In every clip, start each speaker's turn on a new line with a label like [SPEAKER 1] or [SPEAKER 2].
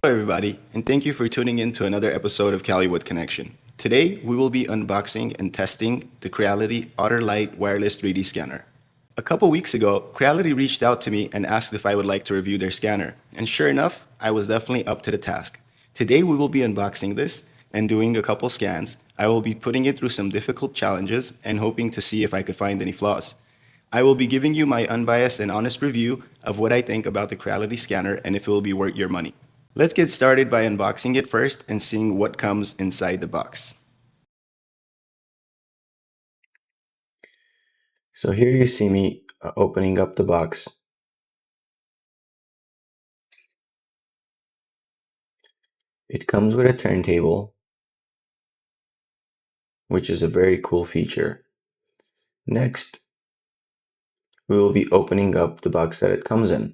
[SPEAKER 1] everybody, and thank you for tuning in to another episode of Caliwood Connection. Today, we will be unboxing and testing the Creality Otter Lite wireless 3D scanner. A couple weeks ago, Creality reached out to me and asked if I would like to review their scanner, and sure enough, I was definitely up to the task. Today, we will be unboxing this and doing a couple scans. I will be putting it through some difficult challenges and hoping to see if I could find any flaws. I will be giving you my unbiased and honest review of what I think about the Creality scanner and if it will be worth your money. Let's get started by unboxing it first and seeing what comes inside the box. So here you see me opening up the box. It comes with a turntable, which is a very cool feature. Next, we will be opening up the box that it comes in.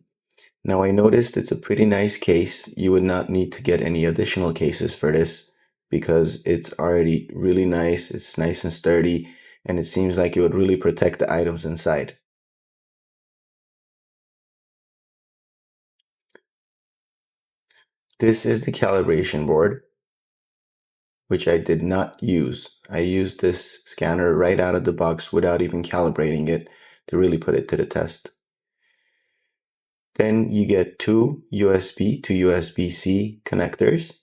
[SPEAKER 1] Now I noticed it's a pretty nice case. You would not need to get any additional cases for this because it's already really nice. It's nice and sturdy, and it seems like it would really protect the items inside. This is the calibration board, which I did not use. I used this scanner right out of the box without even calibrating it to really put it to the test. Then you get two USB to USB-C connectors.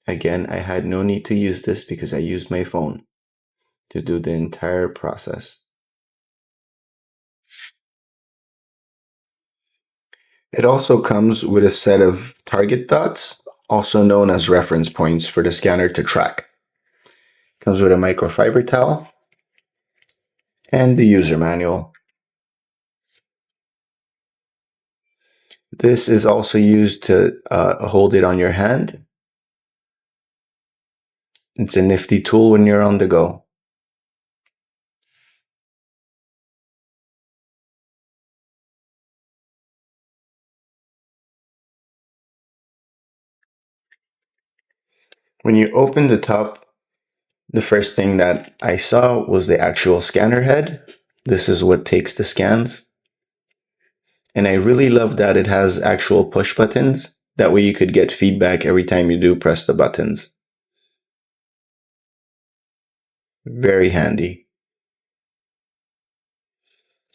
[SPEAKER 1] Again, I had no need to use this because I used my phone to do the entire process. It also comes with a set of target dots, also known as reference points for the scanner to track. It comes with a microfiber towel and the user manual. This is also used to hold it on your hand. It's a nifty tool when you're on the go. When you open the top, the first thing that I saw was the actual scanner head. This is what takes the scans. And I really love that it has actual push buttons. That way you could get feedback every time you do press the buttons. Very handy.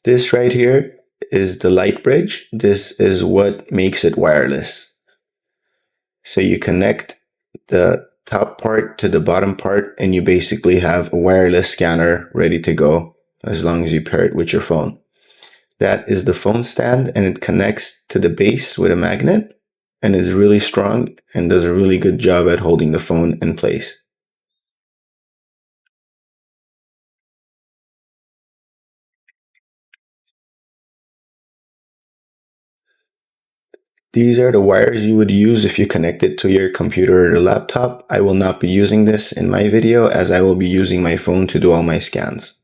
[SPEAKER 1] This right here is the light bridge. This is what makes it wireless. So you connect the top part to the bottom part and you basically have a wireless scanner ready to go as long as you pair it with your phone. That is the phone stand, and it connects to the base with a magnet and is really strong and does a really good job at holding the phone in place. These are the wires you would use if you connect it to your computer or laptop. I will not be using this in my video as I will be using my phone to do all my scans.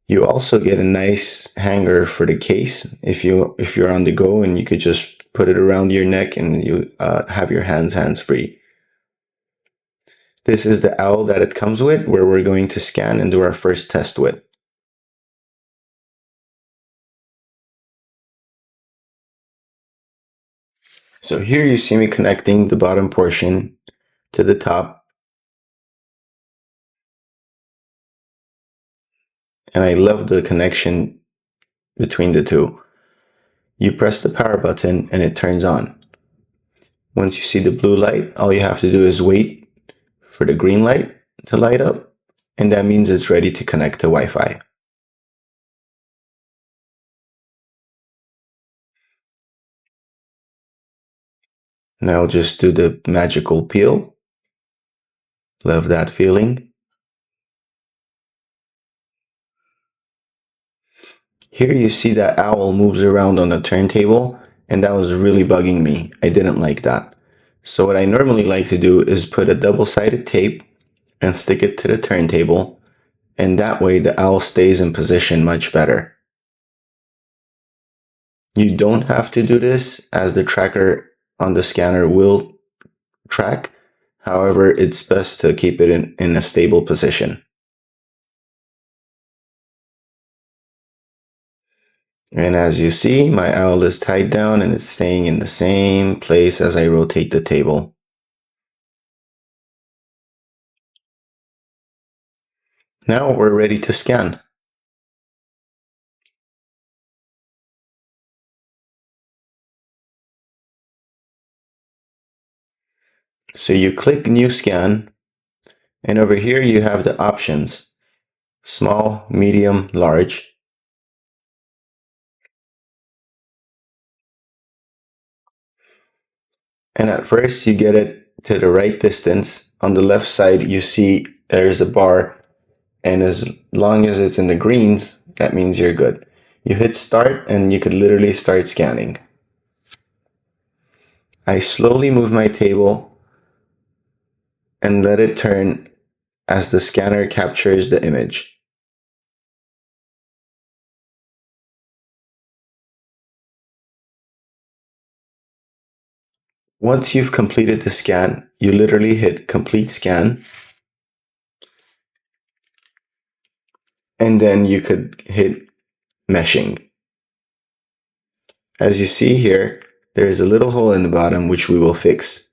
[SPEAKER 1] You also get a nice hanger for the case if you're on the go, and you could just put it around your neck and you have your hands free. This is the owl that it comes with, where we're going to scan and do our first test with. So here you see me connecting the bottom portion to the top, and I love the connection between the two. You press the power button and it turns on. Once you see the blue light, all you have to do is wait for the green light to light up, and that means it's ready to connect to Wi-Fi. Now just do the magical peel. Love that feeling. Here you see that owl moves around on the turntable, and that was really bugging me. I didn't like that. So what I normally like to do is put a double-sided tape and stick it to the turntable, and that way the owl stays in position much better. You don't have to do this, as the tracker on the scanner will track. However, it's best to keep it in a stable position. And as you see, my owl is tied down and it's staying in the same place as I rotate the table. Now we're ready to scan. So you click New Scan, and over here you have the options: small, medium, large. And at first you get it to the right distance. On the left side you see there's a bar, and as long as it's in the greens, that means you're good. You hit start and you could literally start scanning. I slowly move my table and let it turn as the scanner captures the image. Once you've completed the scan, you literally hit complete scan, and then you could hit meshing. As you see here, there is a little hole in the bottom which we will fix.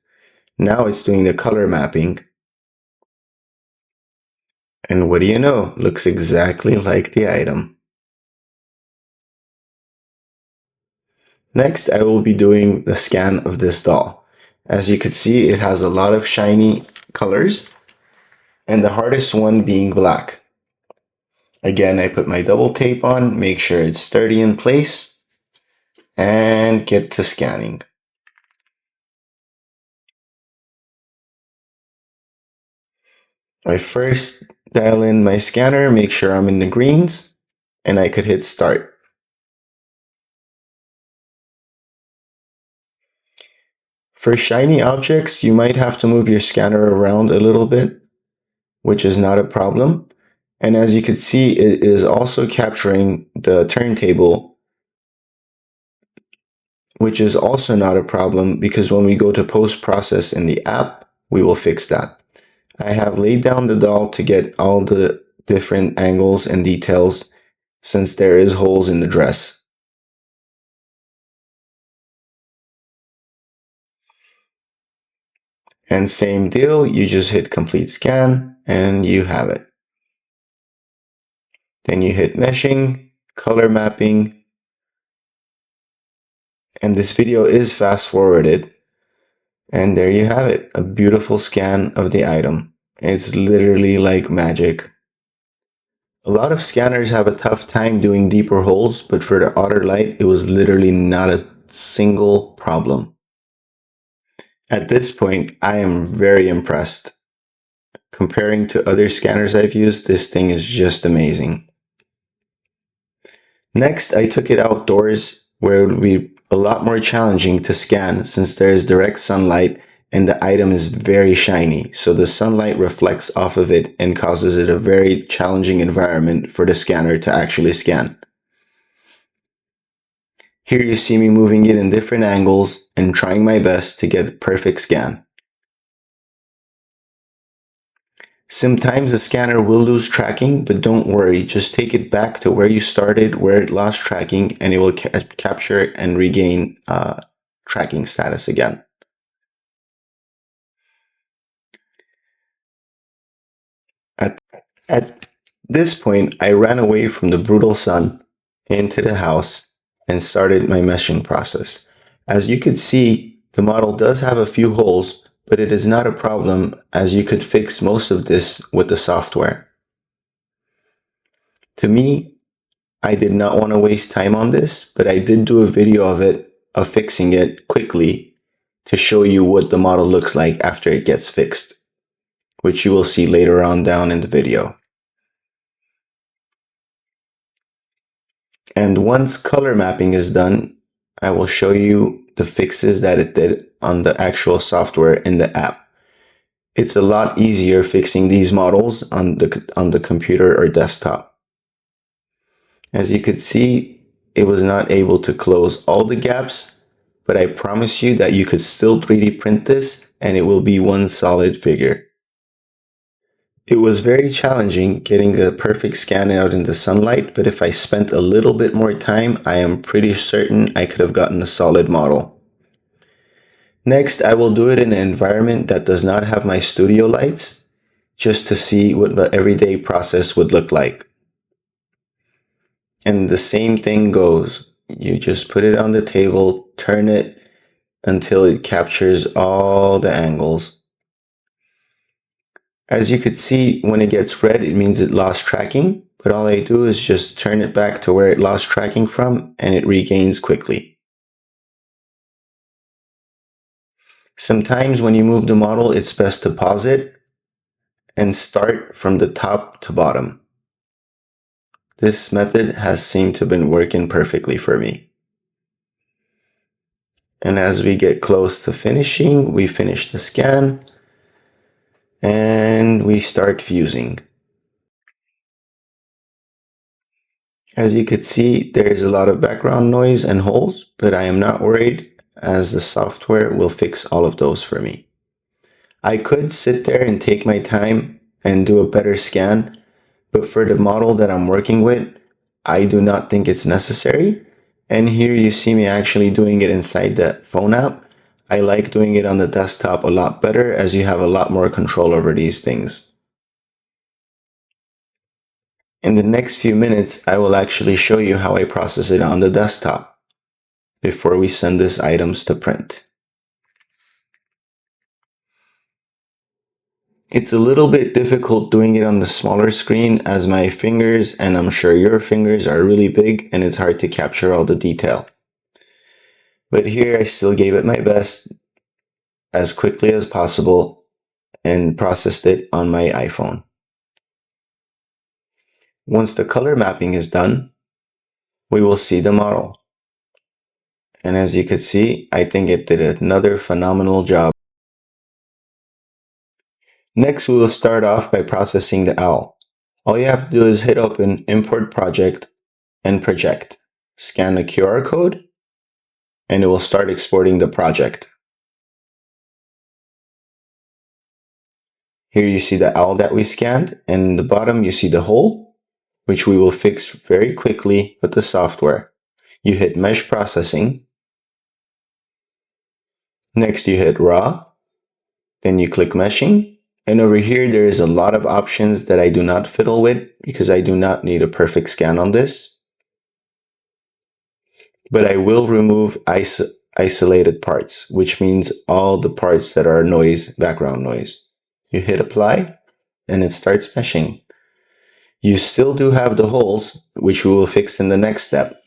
[SPEAKER 1] Now it's doing the color mapping. And what do you know? Looks exactly like the item. Next, I will be doing the scan of this doll. As you can see, it has a lot of shiny colors, and the hardest one being black. Again, I put my double tape on, make sure it's sturdy in place, and get to scanning. I first dial in my scanner, make sure I'm in the greens, and I could hit start. For shiny objects, you might have to move your scanner around a little bit, which is not a problem. And as you can see, it is also capturing the turntable, which is also not a problem because when we go to post-process in the app, we will fix that. I have laid down the doll to get all the different angles and details since there is holes in the dress. And same deal, you just hit complete scan and you have it. Then you hit meshing, color mapping, and this video is fast forwarded. And there you have it, a beautiful scan of the item. It's literally like magic. A lot of scanners have a tough time doing deeper holes, but for the Otter Lite, it was literally not a single problem. At this point, I am very impressed. Comparing to other scanners I've used, this thing is just amazing. Next, I took it outdoors where it would be a lot more challenging to scan since there is direct sunlight and the item is very shiny. So the sunlight reflects off of it and causes it a very challenging environment for the scanner to actually scan. Here you see me moving it in different angles and trying my best to get a perfect scan. Sometimes the scanner will lose tracking, but don't worry, just take it back to where you started, where it lost tracking, and it will capture it and regain tracking status again. At, at this point, I ran away from the brutal sun into the house and started my meshing process. As you could see, the model does have a few holes, but it is not a problem as you could fix most of this with the software. To me, I did not want to waste time on this, but I did do a video of it, of fixing it quickly to show you what the model looks like after it gets fixed, which you will see later on down in the video. And once color mapping is done, I will show you the fixes that it did on the actual software in the app. It's a lot easier fixing these models on the computer or desktop. As you could see, it was not able to close all the gaps, but I promise you that you could still 3D print this and it will be one solid figure. It was very challenging getting a perfect scan out in the sunlight, but if I spent a little bit more time, I am pretty certain I could have gotten a solid model. Next, I will do it in an environment that does not have my studio lights, just to see what the everyday process would look like. And the same thing goes. You just put it on the table, turn it until it captures all the angles. As you could see, when it gets red, it means it lost tracking, but all I do is just turn it back to where it lost tracking from and it regains quickly. Sometimes when you move the model, it's best to pause it and start from the top to bottom. This method has seemed to have been working perfectly for me. And as we get close to finishing, we finish the scan and we start fusing. As you could see, there is a lot of background noise and holes, but I am not worried as the software will fix all of those for me. I could sit there and take my time and do a better scan, but for the model that I'm working with, I do not think it's necessary. And here you see me actually doing it inside the phone app. I like doing it on the desktop a lot better as you have a lot more control over these things. In the next few minutes, I will actually show you how I process it on the desktop before we send these items to print. It's a little bit difficult doing it on the smaller screen as my fingers, and I'm sure your fingers, are really big and it's hard to capture all the detail. But here I still gave it my best as quickly as possible and processed it on my iPhone. Once the color mapping is done, we will see the model. And as you could see, I think it did another phenomenal job. Next, we will start off by processing the owl. All you have to do is hit open Import Project and Project. Scan the QR code and it will start exporting the project. Here you see the owl that we scanned, and in the bottom you see the hole, which we will fix very quickly with the software. You hit Mesh Processing. Next you hit Raw. Then you click Meshing. And over here there is a lot of options that I do not fiddle with because I do not need a perfect scan on this. But I will remove isolated parts, which means all the parts that are noise, background noise. You hit Apply and it starts meshing. You still do have the holes, which we will fix in the next step.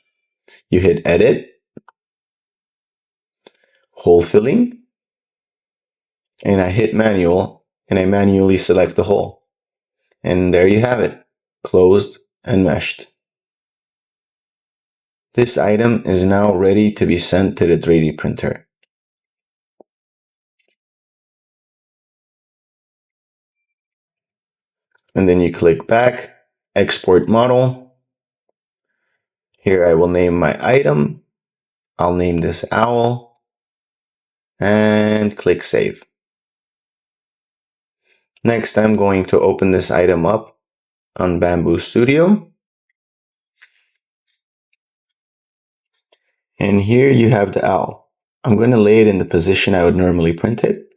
[SPEAKER 1] You hit Edit, Hole Filling, and I hit Manual, and I manually select the hole. And there you have it, closed and meshed. This item is now ready to be sent to the 3D printer. And then you click back, Export Model. Here I will name my item. I'll name this owl and click Save. Next, I'm going to open this item up on Bamboo Studio. And here you have the owl. I'm going to lay it in the position I would normally print it.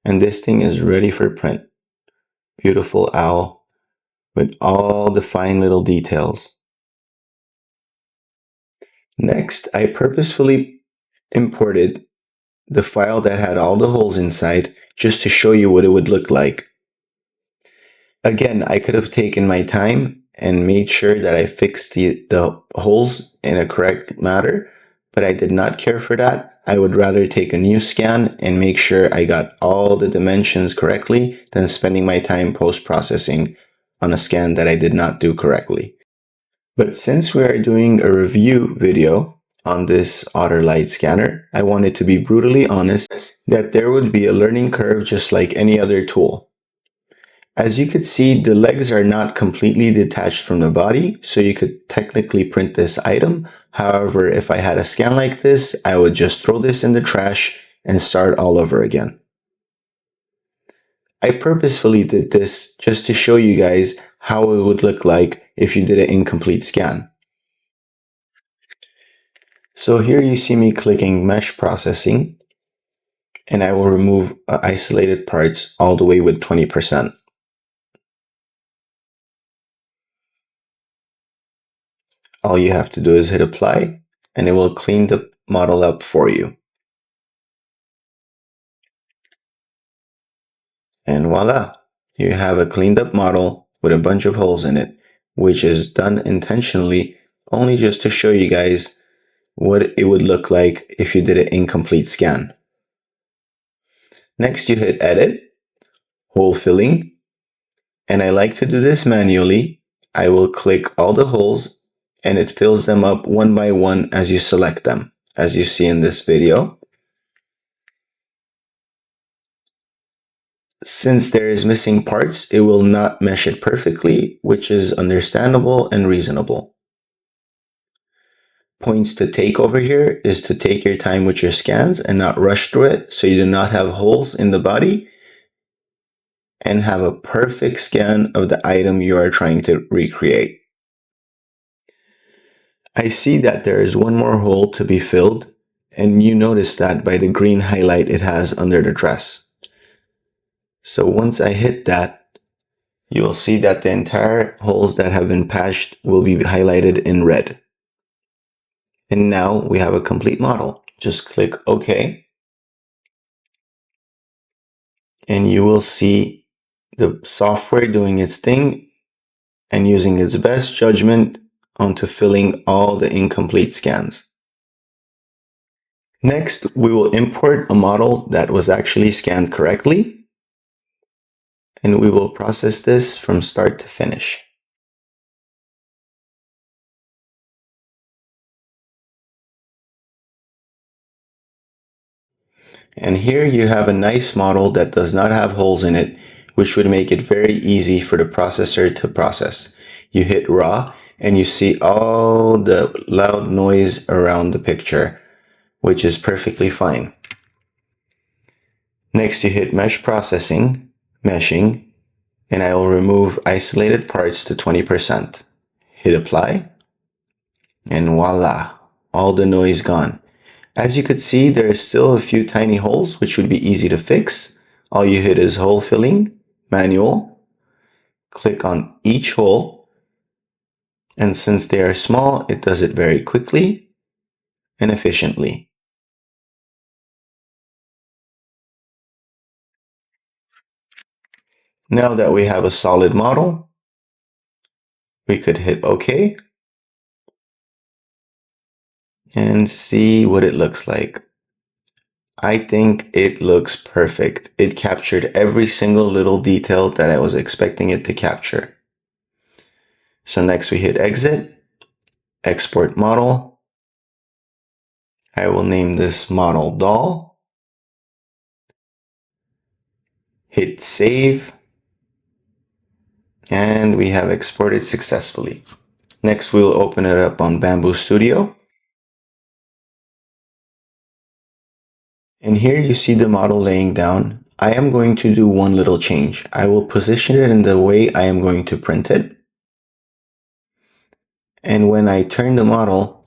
[SPEAKER 1] And this thing is ready for print. Beautiful owl with all the fine little details. Next, I purposefully imported the file that had all the holes inside just to show you what it would look like. Again, I could have taken my time and made sure that I fixed the holes in a correct manner, but I did not care for that. I would rather take a new scan and make sure I got all the dimensions correctly than spending my time post-processing on a scan that I did not do correctly. But since we are doing a review video on this Otter Lite scanner, I wanted to be brutally honest that there would be a learning curve just like any other tool. As you could see, the legs are not completely detached from the body, so you could technically print this item. However, if I had a scan like this, I would just throw this in the trash and start all over again. I purposefully did this just to show you guys how it would look like if you did an incomplete scan. So here you see me clicking mesh processing, and I will remove isolated parts all the way with 20%. All you have to do is hit apply, and it will clean the model up for you. And voila, you have a cleaned up model with a bunch of holes in it, which is done intentionally only just to show you guys what it would look like if you did an incomplete scan. Next, you hit edit, hole filling, and I like to do this manually. I will click all the holes and it fills them up one by one as you select them, as you see in this video. Since there is missing parts, it will not mesh it perfectly, which is understandable and reasonable. Points to take over here is to take your time with your scans and not rush through it, so you do not have holes in the body and have a perfect scan of the item you are trying to recreate. I see that there is one more hole to be filled, and you notice that by the green highlight it has under the dress. So once I hit that, you will see that the entire holes that have been patched will be highlighted in red. And now we have a complete model. Just click OK, and you will see the software doing its thing and using its best judgment onto filling all the incomplete scans. Next, we will import a model that was actually scanned correctly, and we will process this from start to finish. And here you have a nice model that does not have holes in it, which would make it very easy for the processor to process. You hit raw and you see all the loud noise around the picture, which is perfectly fine. Next you hit mesh processing, meshing, and I will remove isolated parts to 20%. Hit apply, and voila, all the noise gone. As you could see, there is still a few tiny holes which would be easy to fix. All you hit is hole filling, manual, click on each hole, and since they are small, it does it very quickly and efficiently. Now that we have a solid model, we could hit OK and see what it looks like. I think it looks perfect. It captured every single little detail that I was expecting it to capture. So next we hit exit, export model. I will name this model doll. Hit save. And we have exported successfully. Next we'll open it up on Bamboo Studio. And here you see the model laying down. I am going to do one little change. I will position it in the way I am going to print it. And when I turn the model,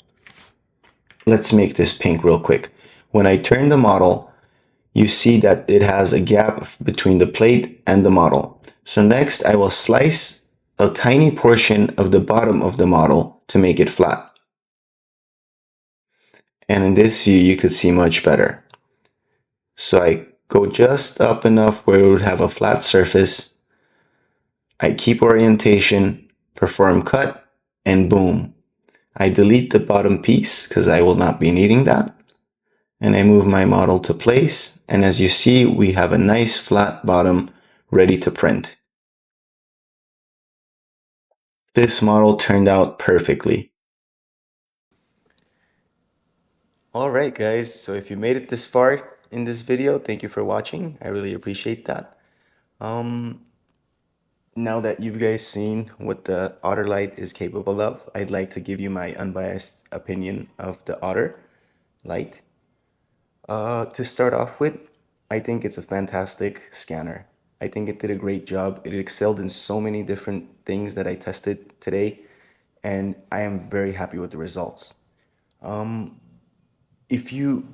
[SPEAKER 1] let's make this pink real quick. When I turn the model, you see that it has a gap between the plate and the model. So next I will slice a tiny portion of the bottom of the model to make it flat. And in this view, you could see much better. So I go just up enough where it would have a flat surface. I keep orientation, perform cut, and boom. I delete the bottom piece because I will not be needing that. And I move my model to place. And as you see, we have a nice flat bottom ready to print. This model turned out perfectly. Alright guys, so if you made it this far in this video, thank you for watching. I really appreciate that. Now that you've guys seen what the Otter Lite is capable of, I'd like to give you my unbiased opinion of the Otter Lite. To start off with, I think it's a fantastic scanner. I think it did a great job. It excelled in so many different things that I tested today, and I am very happy with the results. If you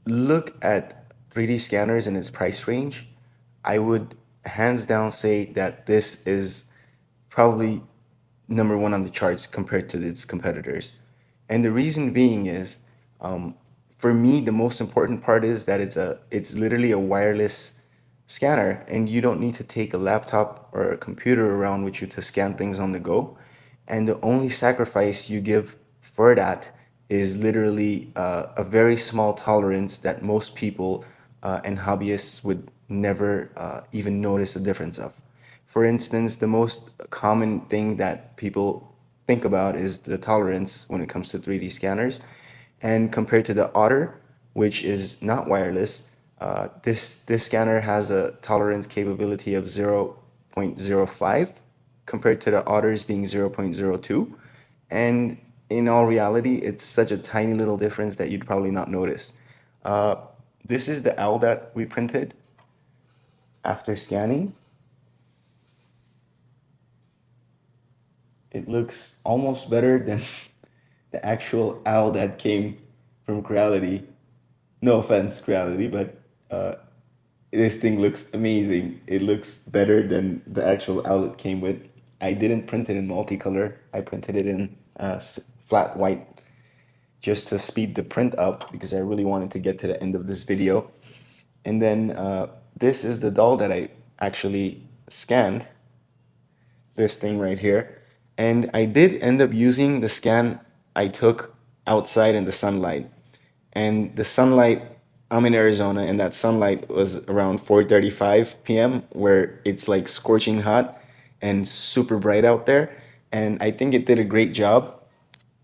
[SPEAKER 1] look at 3D scanners and its price range, I would hands down say that this is probably number one on the charts compared to its competitors. And the reason being is, for me, the most important part is that it's literally a wireless scanner, and you don't need to take a laptop or a computer around with you to scan things on the go. And the only sacrifice you give for that is literally a very small tolerance that most people and hobbyists would never even notice the difference of. For instance, the most common thing that people think about is the tolerance when it comes to 3D scanners. And compared to the Otter, which is not wireless, this scanner has a tolerance capability of 0.05 compared to the Otters being 0.02. And in all reality, it's such a tiny little difference that you'd probably not notice. Uh, this is the owl that we printed after scanning. It looks almost better than the actual owl that came from Creality. No offense, Creality, but uh, this thing looks amazing. It looks better than the actual owl it came with. I didn't print it in multicolor. I printed it in flat white just to speed the print up because I really wanted to get to the end of this video. And then this is the doll that I actually scanned, this thing right here. And I did end up using the scan I took outside in the sunlight. And the sunlight, I'm in Arizona, and that sunlight was around 4:35 p.m., where it's like scorching hot and super bright out there. And I think it did a great job.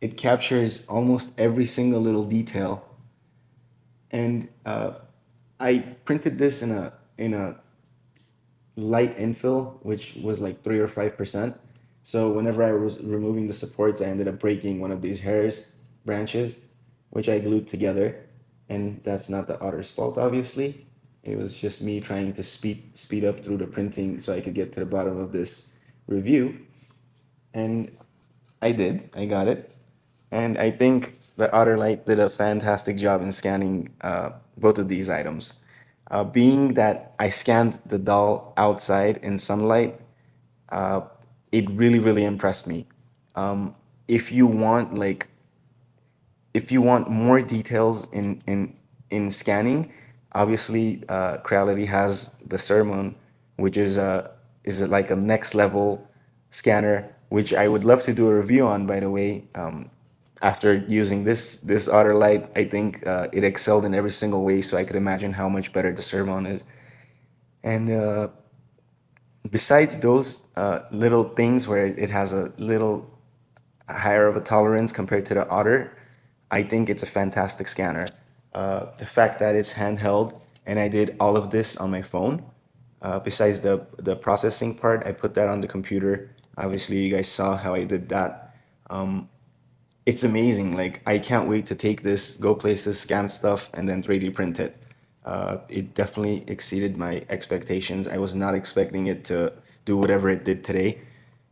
[SPEAKER 1] It captures almost every single little detail. And I printed this in a light infill, which was like 3 or 5%. So whenever I was removing the supports, I ended up breaking one of these hairs branches, which I glued together. And that's not the otter's fault, obviously. It was just me trying to speed up through the printing so I could get to the bottom of this review. And I did. I got it. And I think the Otter Lite did a fantastic job in scanning both of these items. Being that I scanned the doll outside in sunlight, uh, it really, really impressed me. Um, if you want like if you want more details in scanning, obviously Creality has the Sermon, which is like a next level scanner, which I would love to do a review on. By the way, after using this Otter Lite, I think it excelled in every single way. So I could imagine how much better the Sermon is. And besides those little things where it has a little higher of a tolerance compared to the Otter, I think it's a fantastic scanner. The fact that it's handheld and I did all of this on my phone, besides the processing part, I put that on the computer. Obviously, you guys saw how I did that. It's amazing. Like, I can't wait to take this, go places, scan stuff, and then 3D print it. It definitely exceeded my expectations. I was not expecting it to do whatever it did today,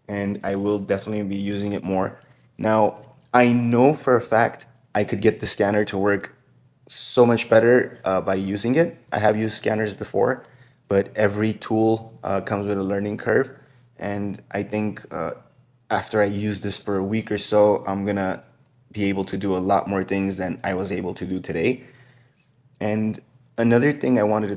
[SPEAKER 1] and I will definitely be using it more. Now, I know for a fact I could get the scanner to work so much better by using it. I have used scanners before, but every tool comes with a learning curve. And I think after I use this for a week or so, I'm gonna be able to do a lot more things than I was able to do today. And another thing I wanted to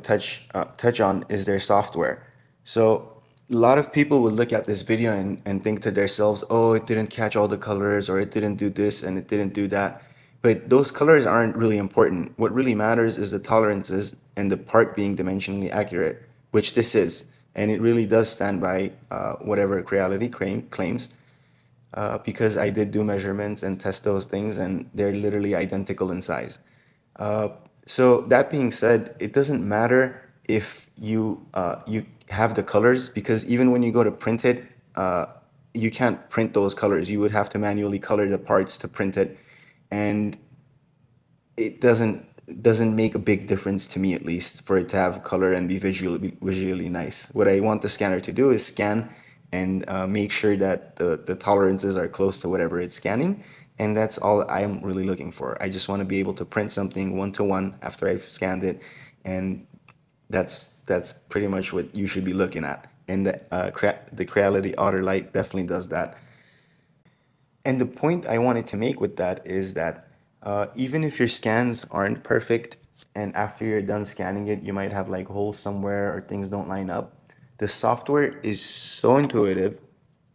[SPEAKER 1] touch on is their software. So a lot of people would look at this video and think to themselves, oh, it didn't catch all the colors, or it didn't do this and it didn't do that. But those colors aren't really important. What really matters is the tolerances and the part being dimensionally accurate, which this is. And it really does stand by whatever Creality claims, because I did do measurements and test those things, and they're literally identical in size. Uh, so that being said, it doesn't matter if you have the colors, because even when you go to print it, you can't print those colors. You would have to manually color the parts to print it, and it doesn't doesn't make a big difference to me, at least, for it to have color and be visually nice. What I want the scanner to do is scan and make sure that the tolerances are close to whatever it's scanning. And that's all I'm really looking for. I just want to be able to print something one to one after I've scanned it. And that's pretty much what you should be looking at. And the Creality Otter Lite definitely does that. And the point I wanted to make with that is that even if your scans aren't perfect, and after you're done scanning it, you might have like holes somewhere or things don't line up, the software is so intuitive.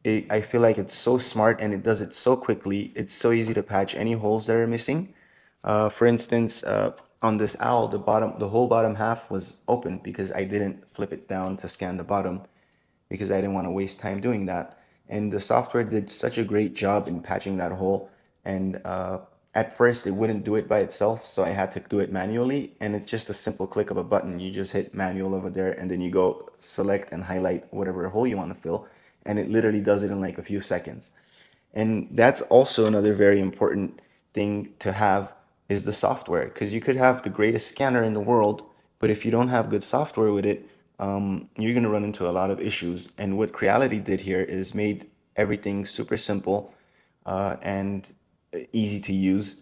[SPEAKER 1] I feel like it's so smart and it does it so quickly. It's so easy to patch any holes that are missing. For instance, on this owl, the whole bottom half was open because I didn't flip it down to scan the bottom because I didn't want to waste time doing that. And the software did such a great job in patching that hole. And at first, it wouldn't do it by itself, so I had to do it manually. And it's just a simple click of a button. You just hit manual over there, and then you go select and highlight whatever hole you want to fill. And it literally does it in like a few seconds. And that's also another very important thing to have is the software, because you could have the greatest scanner in the world, but if you don't have good software with it, you're going to run into a lot of issues. And what Creality did here is made everything super simple and easy to use.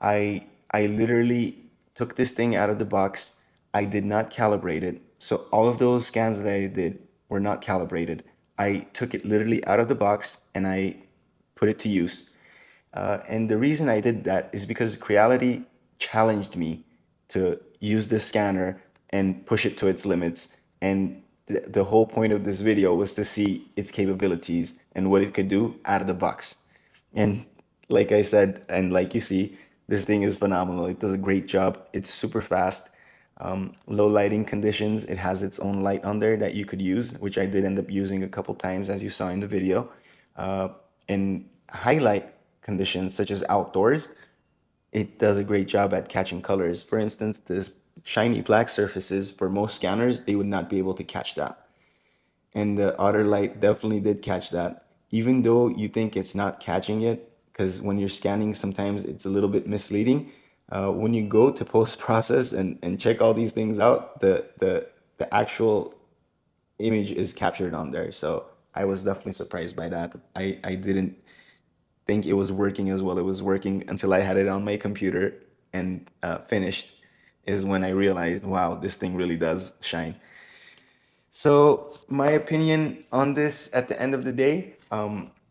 [SPEAKER 1] I literally took this thing out of the box. I did not calibrate it. So all of those scans that I did were not calibrated. I took it literally out of the box and I put it to use. And the reason I did that is because Creality challenged me to use this scanner and push it to its limits. And the whole point of this video was to see its capabilities and what it could do out of the box. And like I said, and like you see, this thing is phenomenal. It does a great job. It's super fast. Low lighting conditions, it has its own light on there that you could use, which I did end up using a couple times, as you saw in the video. In highlight conditions, such as outdoors, it does a great job at catching colors. For instance, this shiny black surfaces, for most scanners, they would not be able to catch that. And the Otter Light definitely did catch that, even though you think it's not catching it, because when you're scanning, sometimes it's a little bit misleading. When you go to post process and check all these things out, the actual image is captured on there. So I was definitely surprised by that. I didn't think it was working as well. It was working until I had it on my computer and finished, is when I realized, wow, this thing really does shine. So my opinion on this at the end of the day,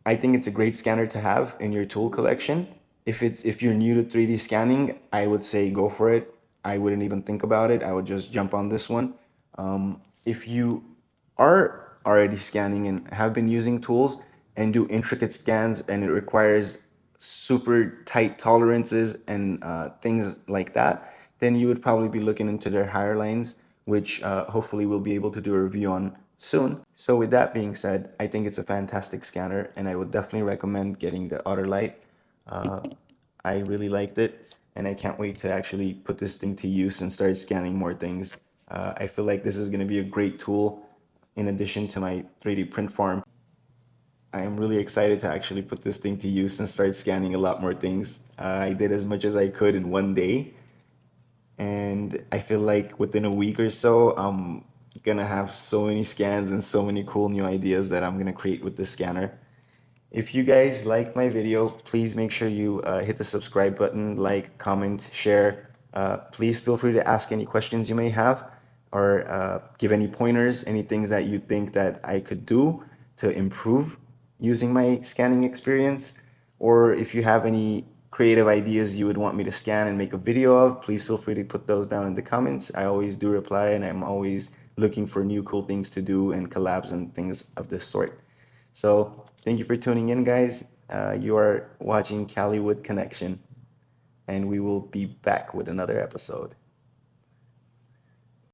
[SPEAKER 1] I think it's a great scanner to have in your tool collection. If you're new to 3D scanning, I would say go for it. I wouldn't even think about it. I would just jump on this one. If you are already scanning and have been using tools and do intricate scans and it requires super tight tolerances and things like that, then you would probably be looking into their higher lines, which hopefully we'll be able to do a review on soon. So with that being said, I think it's a fantastic scanner and I would definitely recommend getting the Otter Lite. Uh, I really liked it and I can't wait to actually put this thing to use and start scanning more things. I feel like this is going to be a great tool in addition to my 3D print farm. I am really excited to actually put this thing to use and start scanning a lot more things. I did as much as I could in one day, and I feel like within a week or so, I'm gonna have so many scans and so many cool new ideas that I'm gonna create with this scanner. If you guys like my video, please make sure you hit the subscribe button, like, comment, share. Please feel free to ask any questions you may have or give any pointers, any things that you think that I could do to improve using my scanning experience. Or if you have any creative ideas you would want me to scan and make a video of, please feel free to put those down in the comments. I always do reply and I'm always looking for new cool things to do and collabs and things of this sort. So thank you for tuning in, guys. You are watching Cali Wood Connection, and we will be back with another episode.